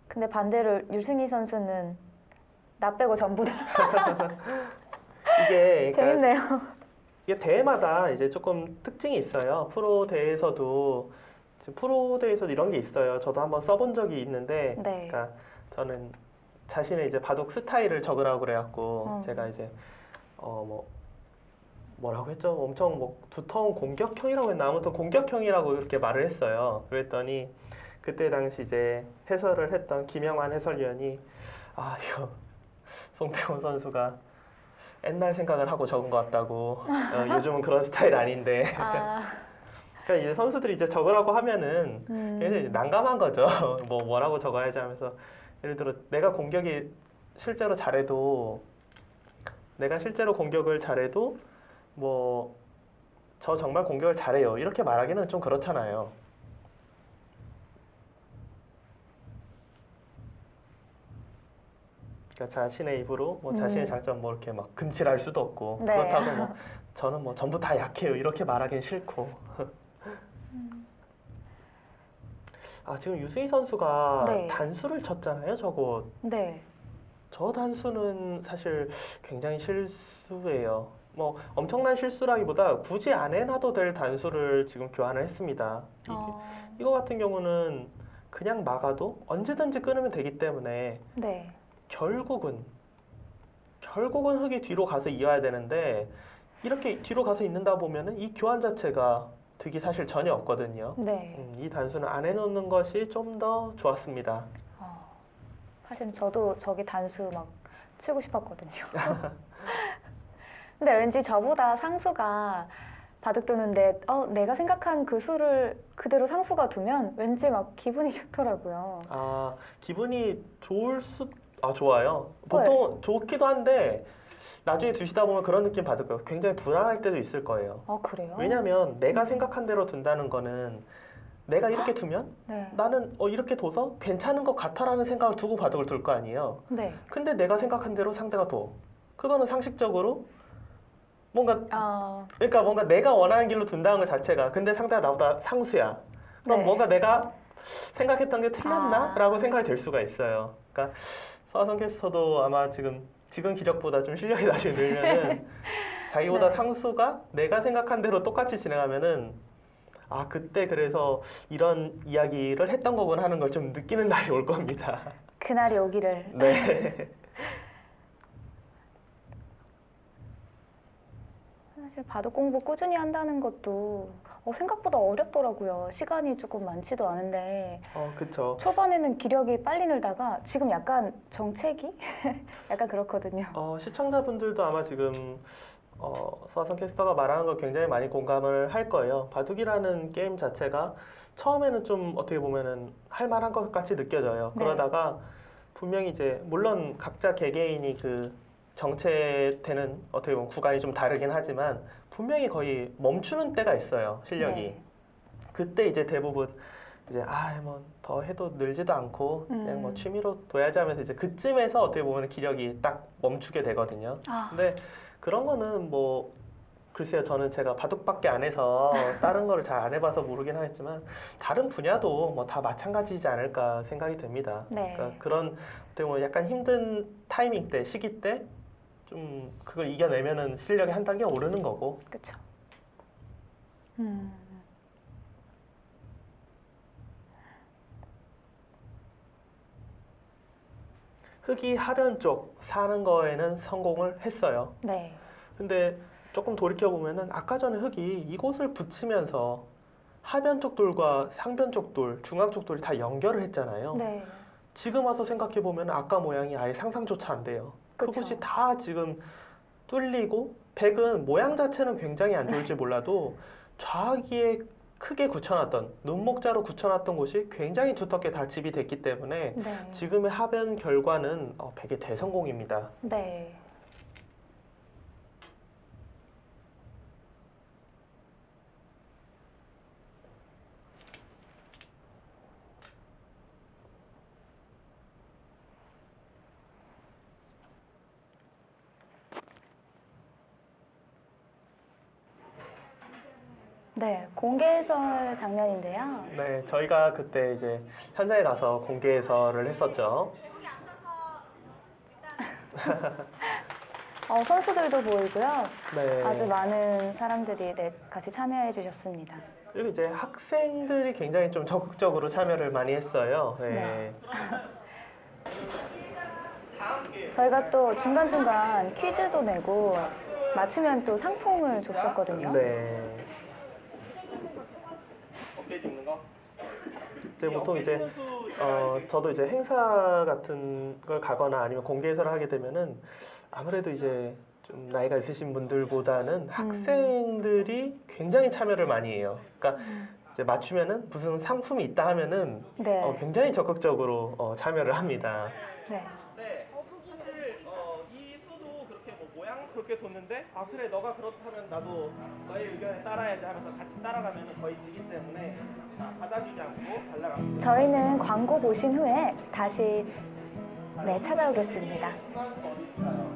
근데 반대로 유승희 선수는 나 빼고 전부 다. 이게 그러니까 재밌네요. 이게 대회마다 이제 조금 특징이 있어요. 프로 대회에서도 지금 프로 대회에서도 이런 게 있어요. 저도 한번 써본 적이 있는데, 네. 그러니까 저는 자신의 이제 바둑 스타일을 적으라고 그래갖고 제가 이제 뭐라고 했죠? 엄청 뭐 두터운 공격형이라고 했나? 아무튼 공격형이라고 그렇게 말을 했어요. 그랬더니 그때 당시 이제 해설을 했던 김영환 해설위원이 이거 송태곤 선수가 옛날 생각을 하고 적은 것 같다고. 요즘은 그런 스타일 아닌데. 그러니까 이제 선수들이 이제 적으라고 하면은 굉장히 난감한 거죠. 뭐라고 적어야지 하면서 예를 들어 내가 실제로 공격을 잘해도 뭐 저 정말 공격을 잘해요 이렇게 말하기는 좀 그렇잖아요. 그러니까 자신의 입으로 뭐 자신의 장점 뭐 이렇게 막 금칠할 수도 없고 네. 그렇다고 뭐 저는 뭐 전부 다 약해요 이렇게 말하기는 싫고. 지금 유승희 선수가 네. 단수를 쳤잖아요. 저거 네. 저 단수는 사실 굉장히 실수예요. 뭐 엄청난 실수라기보다 굳이 안 해놔도 될 단수를 지금 교환을 했습니다. 이거 같은 경우는 그냥 막아도 언제든지 끊으면 되기 때문에 네. 결국은 흙이 뒤로 가서 이어야 되는데 이렇게 뒤로 가서 있는다 보면은 이 교환 자체가 득이 사실 전혀 없거든요. 네. 이 단수는 안 해놓는 것이 좀 더 좋았습니다. 사실 저도 저기 단수 막 치고 싶었거든요. 근데 왠지 저보다 상수가 바둑 두는데 내가 생각한 그 수를 그대로 상수가 두면 왠지 막 기분이 좋더라고요. 기분이 좋아요. 보통 좋기도 한데 나중에 두시다 보면 그런 느낌 받을 거예요. 굉장히 불안할 때도 있을 거예요. 그래요? 왜냐하면 내가 생각한 대로 둔다는 거는 내가 이렇게 두면 네. 나는 이렇게 둬서 괜찮은 것 같아라는 생각을 두고 바둑을 둘 거 아니에요. 네. 근데 내가 생각한 대로 상대가 둬. 그거는 상식적으로 그러니까 뭔가 내가 원하는 길로 둔다는 것 자체가 근데 상대가 나보다 상수야. 그럼 네. 뭔가 내가 생각했던 게 틀렸나? 라고 생각이 들 수가 있어요. 그러니까 서하성 캐스터도 아마 지금 기력보다 좀 실력이 나중에 늘면은 자기보다 네. 상수가 내가 생각한 대로 똑같이 진행하면은 그때 그래서 이런 이야기를 했던 거구나 하는 걸 좀 느끼는 날이 올 겁니다. 그날이 오기를. 네. 사실 바둑 공부 꾸준히 한다는 것도 생각보다 어렵더라고요. 시간이 조금 많지도 않은데 그쵸. 초반에는 기력이 빨리 늘다가 지금 약간 정체기? 약간 그렇거든요. 시청자분들도 아마 지금 서하성 캐스터가 말하는 거 굉장히 많이 공감을 할 거예요. 바둑이라는 게임 자체가 처음에는 좀 어떻게 보면은 할 만한 것 같이 느껴져요. 네. 그러다가 분명히 이제 물론 각자 개개인이 그 정체되는 어떻게 보면 구간이 좀 다르긴 하지만 분명히 거의 멈추는 때가 있어요. 실력이. 네. 그때 이제 대부분 이제 뭐 더 해도 늘지도 않고 그냥 뭐 취미로 둬야지 하면서 이제 그쯤에서 어떻게 보면 기력이 딱 멈추게 되거든요. 근데 그런 거는 뭐 글쎄요, 저는 제가 바둑밖에 안 해서 다른 거를 잘 안 해봐서 모르긴 하겠지만 다른 분야도 뭐 다 마찬가지지 않을까 생각이 됩니다. 네. 그러니까 그런 어떻게 보면 약간 힘든 타이밍 때, 시기 때 좀 그걸 이겨내면은 실력이 한 단계 오르는 거고. 그렇죠. 흑이 하변 쪽 사는 거에는 성공을 했어요. 네. 근데 조금 돌이켜 보면은 아까 전에 흑이 이곳을 붙이면서 하변 쪽 돌과 상변 쪽 돌, 중앙 쪽 돌이 다 연결을 했잖아요. 네. 지금 와서 생각해 보면 아까 모양이 아예 상상조차 안 돼요. 그쵸. 그곳이 다 지금 뚫리고 백은 모양 자체는 굉장히 안 좋을지 몰라도 좌기에 크게 굳혀놨던 눈목자로 굳혀놨던 곳이 굉장히 두텁게 다 집이 됐기 때문에 네. 지금의 하변 결과는 백의 대성공입니다. 네. 네, 공개 해설 장면인데요. 네, 저희가 그때 이제 현장에 가서 공개 해설을 했었죠. 선수들도 보이고요. 네. 아주 많은 사람들이 네, 같이 참여해 주셨습니다. 그리고 이제 학생들이 굉장히 좀 적극적으로 참여를 많이 했어요. 네. 네. 저희가 또 중간중간 퀴즈도 내고 맞추면 또 상품을 줬었거든요. 네. 어깨 짚는 거? 이제 보통 이제 저도 이제 행사 같은 걸 가거나 아니면 공개 해설을 하게 되면은 아무래도 이제 좀 나이가 있으신 분들보다는 학생들이 굉장히 참여를 많이 해요. 그러니까 이제 맞추면은 무슨 상품이 있다 하면은 네. 굉장히 적극적으로 참여를 합니다. 네. 네, 사실 이 수도 그렇게 뭐 모양 그렇게 뒀는데 그래 너가 그렇다면 나도 너의 의견에 따라야지 하면서 같이 따라가면 거의 지기 때문에 받아주지 않고 달라갑니다. 저희는 광고 보신 후에 다시 네, 찾아오겠습니다. 중간수 어디 있어요?